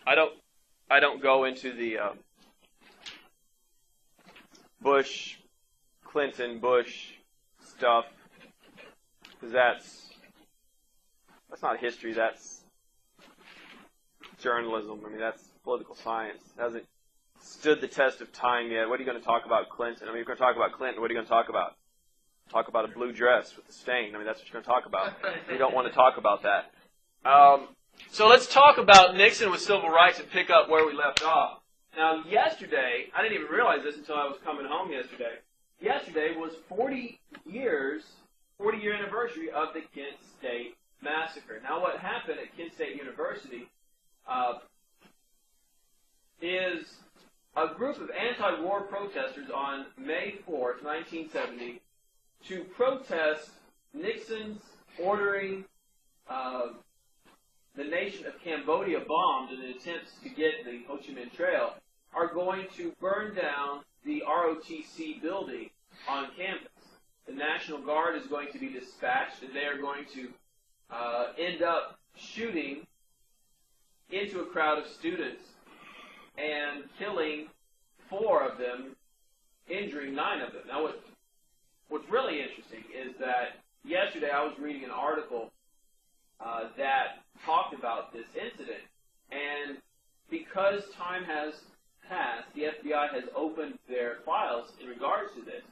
I don't go into the Clinton, Bush stuff, because that's not history. That's journalism. I mean, that's political science. It hasn't stood the test of time yet. What are you going to talk about Clinton? I mean, you're going to talk about Clinton. What are you going to talk about? Talk about a blue dress with a stain. I mean, that's what you're going to talk about. You don't want to talk about that. So let's talk about Nixon with civil rights and pick up where we left off. Now, yesterday, I didn't even realize this until I was coming home yesterday. Yesterday was 40-year anniversary of the Kent State Massacre. Now, what happened at Kent State University is a group of anti-war protesters on May 4th, 1970, to protest Nixon's ordering the nation of Cambodia bombed in an attempt to get the Ho Chi Minh Trail, are going to burn down the ROTC building on campus. The National Guard is going to be dispatched, and they are going to end up shooting into a crowd of students and killing 4 of them, injuring 9 of them. Now, what's really interesting is that yesterday I was reading an article that talked about this incident, and because time has passed, the FBI has opened their files in regards to this,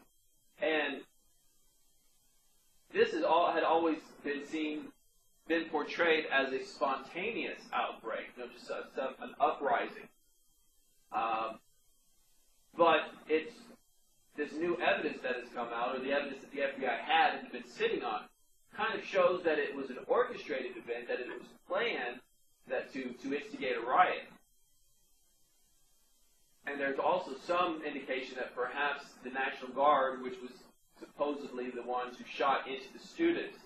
and this had always been portrayed as a spontaneous outbreak, just an uprising. But it's this new evidence that has come out, or the evidence that the FBI had been sitting on, kind of shows that it was an orchestrated event, that it was planned to instigate a riot. And there's also some indication that perhaps the National Guard, which was supposedly the ones who shot into the students,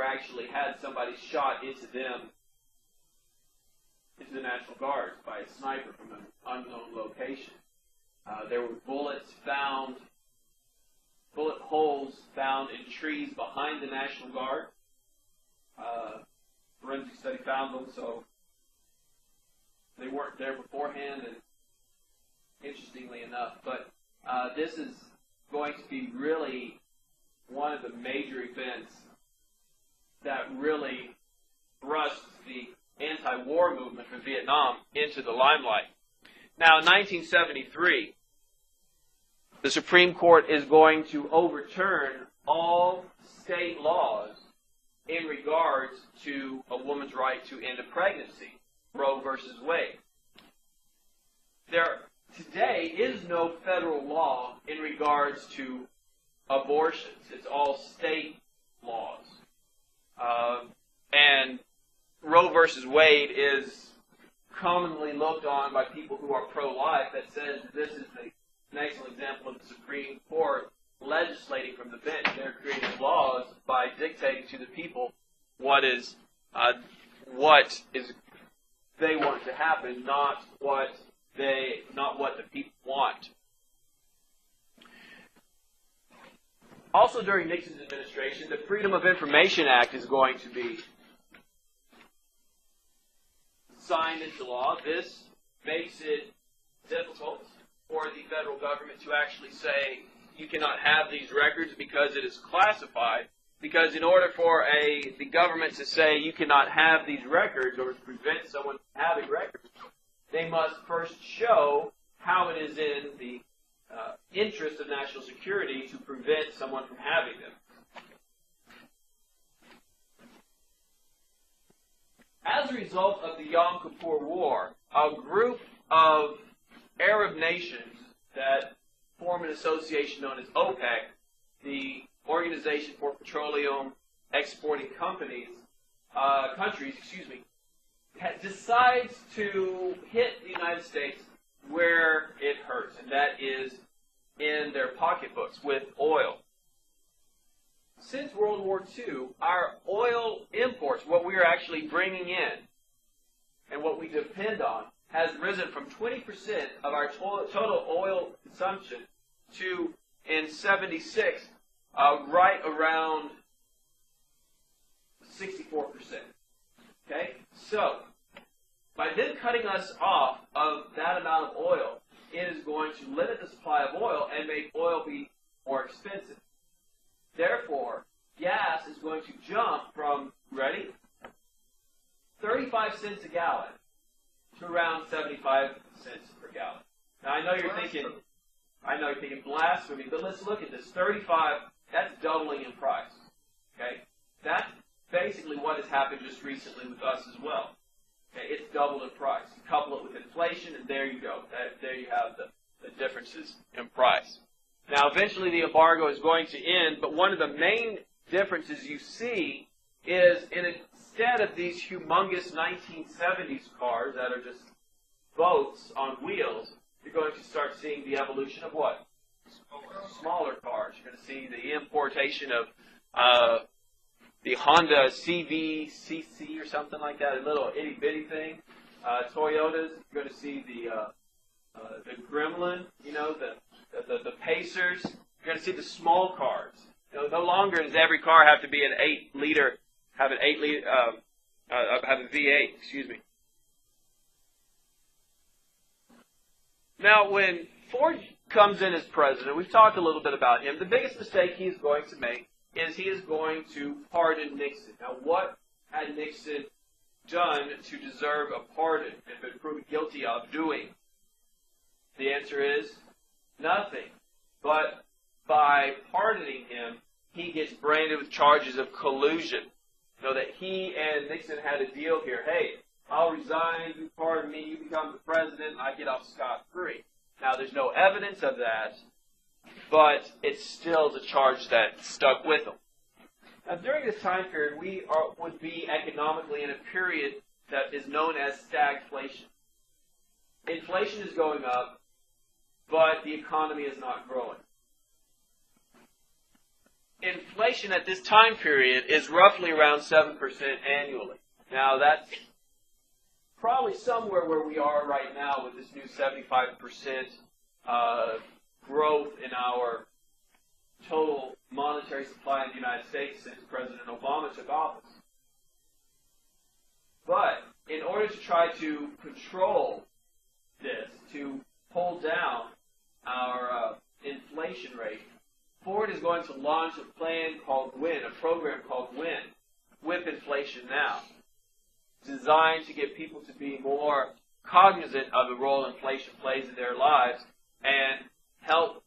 actually had somebody shot into them, into the National Guard by a sniper from an unknown location. There were bullet holes found in trees behind the National Guard. Forensic study found them, so they weren't there beforehand, and interestingly enough. But this is going to be really one of the major events that really thrust the anti-war movement from Vietnam into the limelight. Now, in 1973, the Supreme Court is going to overturn all state laws in regards to a woman's right to end a pregnancy, Roe versus Wade. There today is no federal law in regards to abortions. It's all state laws. And Roe versus Wade is commonly looked on by people who are pro-life, that says this is an excellent example of the Supreme Court legislating from the bench. They're creating laws by dictating to the people what they want to happen, not what the people want. Also, during Nixon's administration, the Freedom of Information Act is going to be signed into law. This makes it difficult for the federal government to actually say you cannot have these records because it is classified. Because in order for the government to say you cannot have these records or to prevent someone from having records, they must first show how it is in the interest of national security to prevent someone from having them. As a result of the Yom Kippur War, a group of Arab nations that form an association known as OPEC, the Organization for Petroleum Exporting Countries, decides to hit the United States where it hurts, and that is in their pocketbooks with oil. Since World War II, our oil imports, what we are actually bringing in and what we depend on, has risen from 20% of our total oil consumption to, in 76, right around 64%. Okay? So, By them cutting us off of that amount of oil, it is going to limit the supply of oil and make oil be more expensive. Therefore, gas is going to jump from, ready, 35 cents a gallon to around 75 cents per gallon. Now, I know you're thinking blasphemy, but let's look at this. 35, that's doubling in price. Okay? That's basically what has happened just recently with us as well. Okay? It's doubled in price. You couple it with inflation, and there you go. There you have the differences in price. Now, eventually the embargo is going to end, but one of the main differences you see is instead of these humongous 1970s cars that are just boats on wheels, you're going to start seeing the evolution of what? Smaller cars. You're going to see the importation of the Honda CVCC or something like that, a little itty-bitty thing. Toyotas, you're going to see the Gremlin, the Pacers. You're going to see the small cars. No longer does every car have to be an 8-liter, have a V8, excuse me. Now, when Ford comes in as president, we've talked a little bit about him. The biggest mistake he's going to make is he is going to pardon Nixon. Now, what had Nixon done to deserve a pardon and been proven guilty of doing? The answer is nothing. But by pardoning him, he gets branded with charges of collusion. That he and Nixon had a deal here. Hey, I'll resign, you pardon me, you become the president, and I get off scot-free. Now, there's no evidence of that, but it's still the charge that stuck with him. Now, during this time period, we would be economically in a period that is known as stagflation. Inflation is going up, but the economy is not growing. Inflation at this time period is roughly around 7% annually. Now, that's probably somewhere where we are right now with this new 75% growth in our total monetary supply in the United States since President Obama took office. But in order to try to control this, to pull down our inflation rate, Ford is going to launch a plan called WIN, a program called WIN, Whip Inflation Now, designed to get people to be more cognizant of the role inflation plays in their lives and help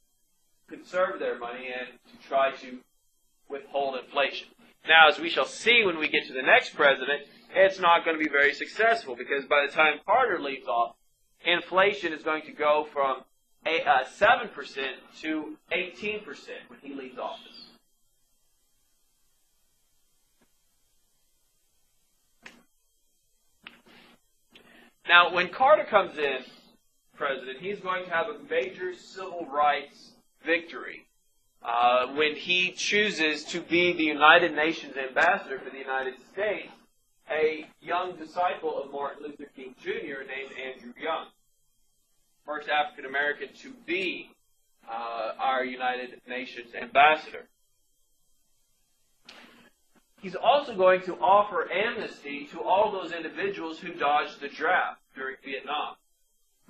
conserve their money and to try to withhold inflation. Now, as we shall see when we get to the next president, it's not going to be very successful because by the time Carter leaves off, inflation is going to go from 7% to 18% when he leaves office. Now, when Carter comes in, president, he's going to have a major civil rights victory when he chooses to be the United Nations ambassador for the United States, a young disciple of Martin Luther King Jr. named Andrew Young. First African American to be our United Nations ambassador. He's also going to offer amnesty to all those individuals who dodged the draft during Vietnam,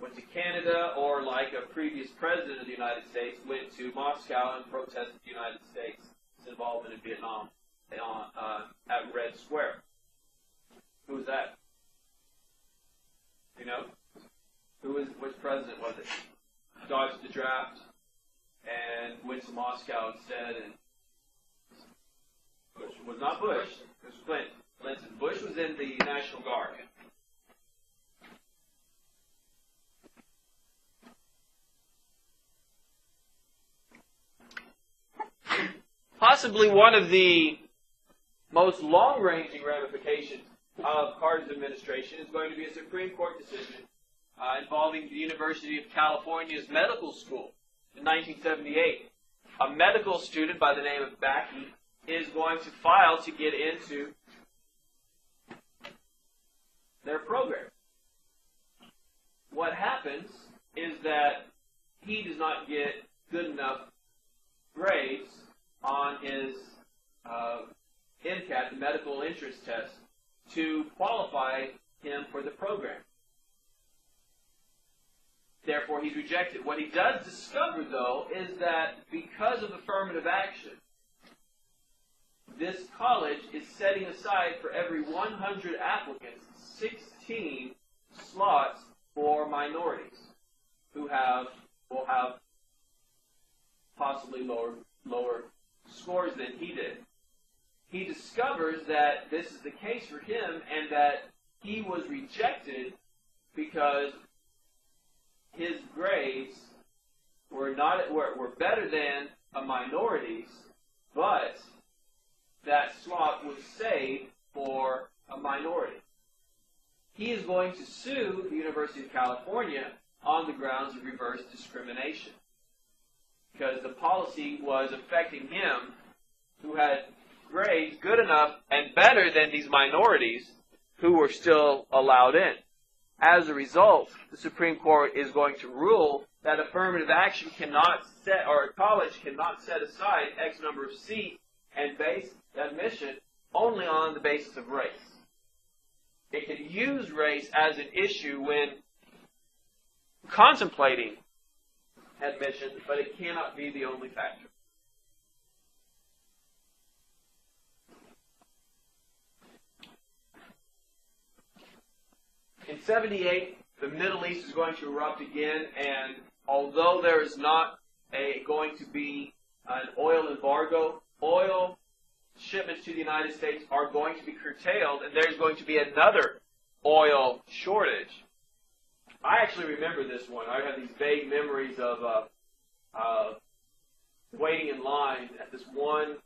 went to Canada, or like a previous president of the United States, went to Moscow and protested the United States' involvement in Vietnam at Red Square. Who was that? You know? Which president was it? Dodged the draft and went to Moscow instead. And Bush was not Bush. It was Clinton. Bush was in the National Guard. Possibly one of the most long-ranging ramifications of Carter's administration is going to be a Supreme Court decision involving the University of California's medical school in 1978. A medical student by the name of Bakke is going to file to get into their program. What happens is that he does not get good enough grades on his MCAT, the medical entrance test, to qualify him for the program. therefore he's rejected. What he does discover, though, is that because of affirmative action, this college is setting aside for every 100 applicants 16 slots for minorities who will have possibly lower scores than he did. He discovers that this is the case for him and that he was rejected because his grades were better than a minority's, but that slot was saved for a minority. He is going to sue the University of California on the grounds of reverse discrimination, because the policy was affecting him, who had grades good enough and better than these minorities who were still allowed in. As a result, the Supreme Court is going to rule that affirmative action cannot set, or a college cannot set aside X number of seats and base admission only on the basis of race. It can use race as an issue when contemplating admission, but it cannot be the only factor. In 78, the Middle East is going to erupt again, and although there is not going to be an oil embargo, oil shipments to the United States are going to be curtailed, and there's going to be another oil shortage. I actually remember this one. I have these vague memories of waiting in line at this one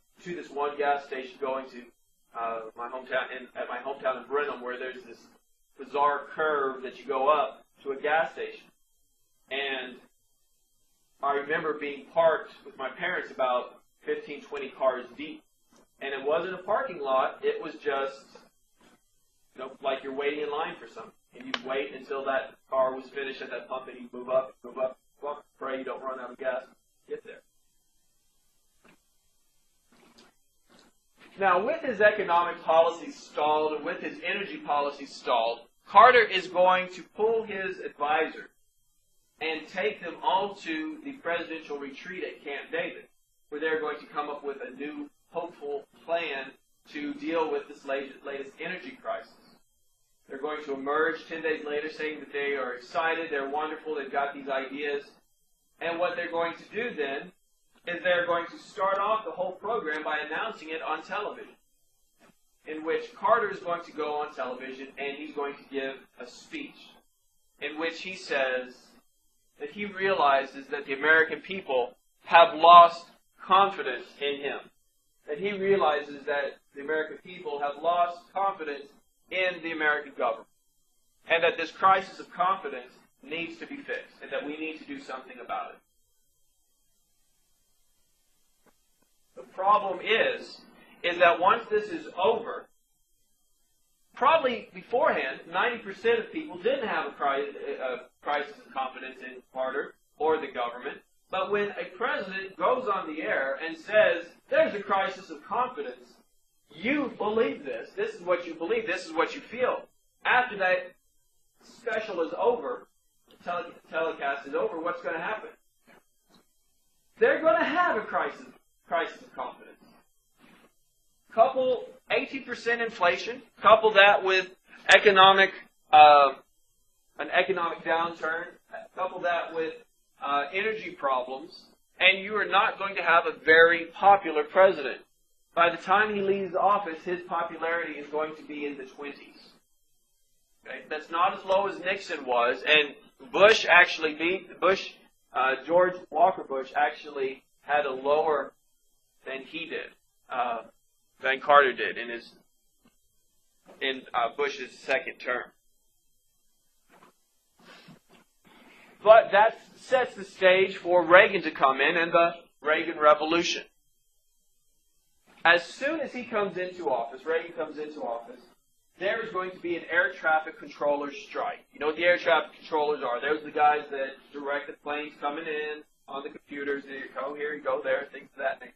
gas station going to my hometown in Brenham, where there's this bizarre curve that you go up to a gas station. And I remember being parked with my parents about 15, 20 cars deep. And it wasn't a parking lot. It was just, like you're waiting in line for something. And you'd wait until that car was finished at that pump, and you'd move up, pray you don't run out of gas. Get there. Now, with his economic policy stalled and with his energy policy stalled, Carter is going to pull his advisors and take them all to the presidential retreat at Camp David, where they're going to come up with a new, hopeful plan to deal with this latest energy crisis. They're going to emerge 10 days later saying that they are excited, they're wonderful, they've got these ideas. And what they're going to do then is they're going to start off the whole program by announcing it on television, in which Carter is going to go on television and he's going to give a speech in which he says that he realizes that the American people have lost confidence in him. That he realizes that the American people have lost confidence in the American government. And that this crisis of confidence needs to be fixed. And that we need to do something about it. The problem is that once this is over, probably beforehand, 90% of people didn't have a crisis of confidence in Carter or the government. But when a president goes on the air and says, there's a crisis of confidence, you believe this. This is what you believe. This is what you feel. After that special is over, the telecast is over, what's going to happen? They're going to have a crisis of confidence. Couple 18% inflation, couple that with an economic downturn, couple that with energy problems, and you are not going to have a very popular president. By the time he leaves office, his popularity is going to be in the 20s. Okay? That's not as low as Nixon was, and George Walker Bush actually had a lower than he did, than Carter did in Bush's second term. But that sets the stage for Reagan to come in and the Reagan Revolution. As soon as Reagan comes into office, there is going to be an air traffic controllers strike. You know what the air traffic controllers are? Those are the guys that direct the planes coming in on the computers. There you go, here you go, there, things of that nature.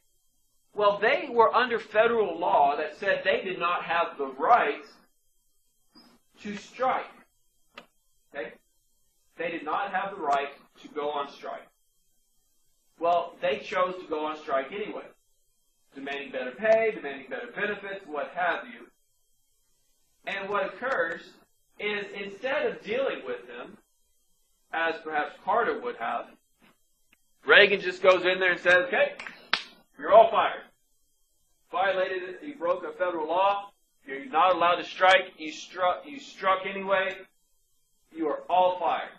Well, they were under federal law that said they did not have the right to strike. Okay? They did not have the right to go on strike. Well, they chose to go on strike anyway, demanding better pay, demanding better benefits, what have you. And what occurs is instead of dealing with them, as perhaps Carter would have, Reagan just goes in there and says, okay, you're all fired. Violated it, you broke a federal law, you're not allowed to strike, you struck anyway, you are all fired.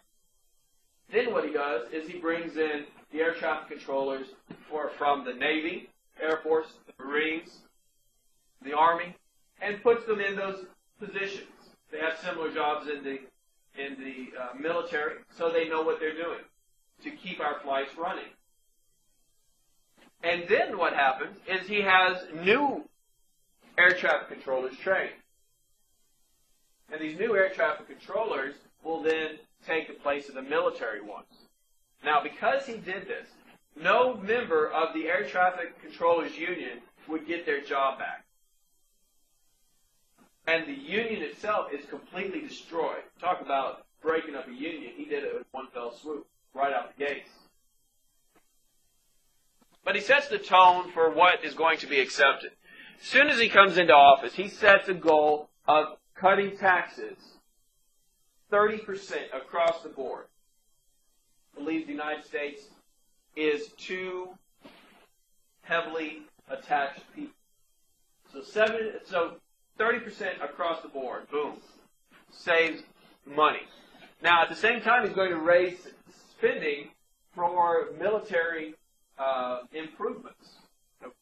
Then what he does is he brings in the air traffic controllers from the Navy, Air Force, the Marines, the Army, and puts them in those positions. They have similar jobs in the military, so they know what they're doing to keep our flights running. And then what happens is he has new air traffic controllers trained. And these new air traffic controllers will then take the place of the military ones. Now, because he did this, no member of the Air Traffic Controllers Union would get their job back. And the union itself is completely destroyed. Talk about breaking up a union. He did it with one fell swoop, right out the gates. But he sets the tone for what is going to be accepted. As soon as he comes into office, he sets a goal of cutting taxes 30% across the board. Believes the United States is too heavily attached people. So 30% across the board, boom, saves money. Now, at the same time, he's going to raise spending for military improvements.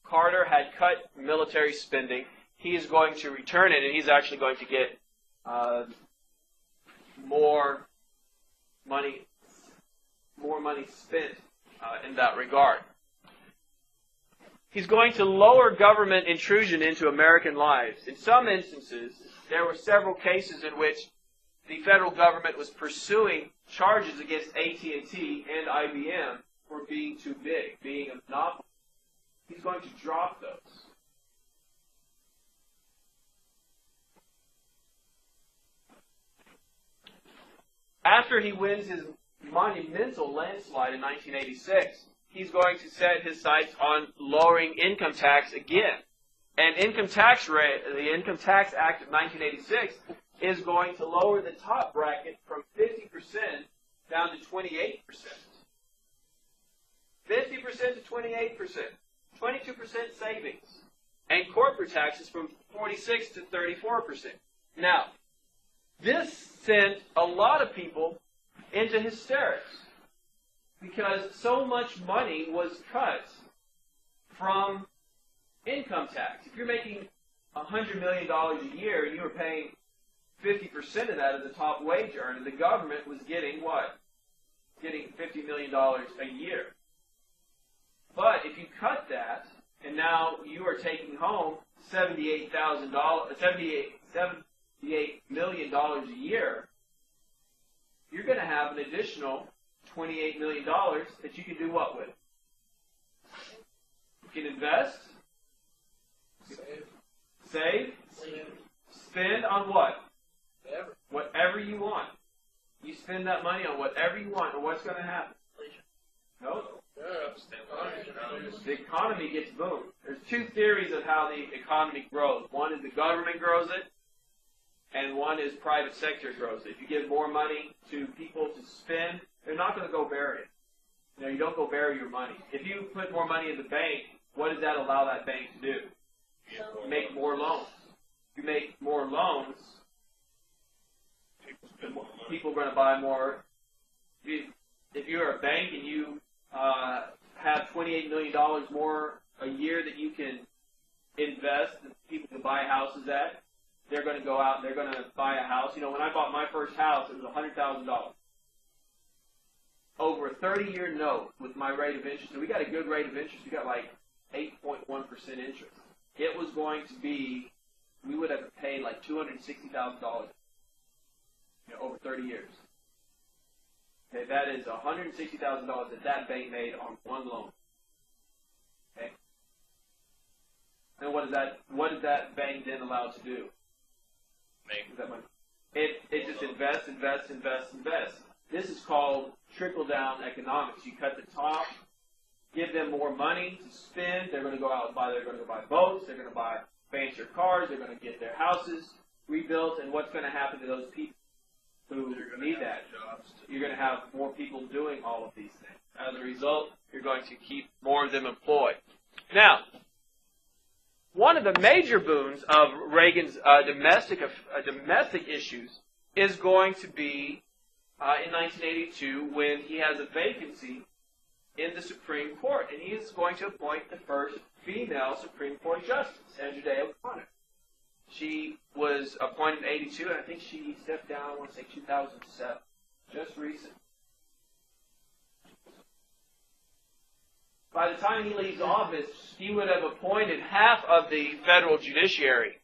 Carter had cut military spending. He is going to return it, and he's actually going to get more money spent in that regard. He's going to lower government intrusion into American lives. In some instances, there were several cases in which the federal government was pursuing charges against AT&T and IBM for being too big, being a monopoly. He's going to drop those. After he wins his monumental landslide in 1986, he's going to set his sights on lowering income tax again. And income tax rate, the Income Tax Act of 1986 is going to lower the top bracket from 50% down to 28%. 50% to 28%. 22% savings. And corporate taxes from 46 to 34%. Now, this sent a lot of people into hysterics because so much money was cut from income tax. If you're making $100 million a year and you were paying 50% of that as the top wage earner, the government was getting what? Getting $50 million a year. But if you cut that, and now you are taking home $78 million a year, you're going to have an additional $28 million that you can do what with? You can invest, save, spend on what? Whatever you want. You spend that money on whatever you want, and what's going to happen? No. The economy gets boomed. There's two theories of how the economy grows. One is the government grows it, and one is private sector grows it. If you give more money to people to spend, they're not going to go bury it. You don't go bury your money. If you put more money in the bank, what does that allow that bank to do? Make more loans. If you make more loans, people are going to buy more. If you're a bank and you have $28 million more a year that you can invest, that people can buy houses at, they're going to go out and they're going to buy a house. When I bought my first house, it was $100,000. Over a 30-year note with my rate of interest, and we got a good rate of interest. We got like 8.1% interest. It was going to be, we would have paid like $260,000 over 30 years. Okay, that is $160,000 that bank made on one loan. Okay, and what is that bank then allowed to do? Make that money. It just invest. This is called trickle-down economics. You cut the top, give them more money to spend. They're going to go out and buy. They're going to buy boats. They're going to buy fancier cars. They're going to get their houses rebuilt. And what's going to happen to those people who need that? You're going to have more people doing all of these things. As a result, you're going to keep more of them employed. Now, one of the major boons of Reagan's domestic issues is going to be in 1982 when he has a vacancy in the Supreme Court, and he is going to appoint the first female Supreme Court justice, Sandra Day O'Connor. She was appointed in 82, and I think she stepped down, I want to say 2007, just recent. By the time he leaves office, he would have appointed half of the federal judiciary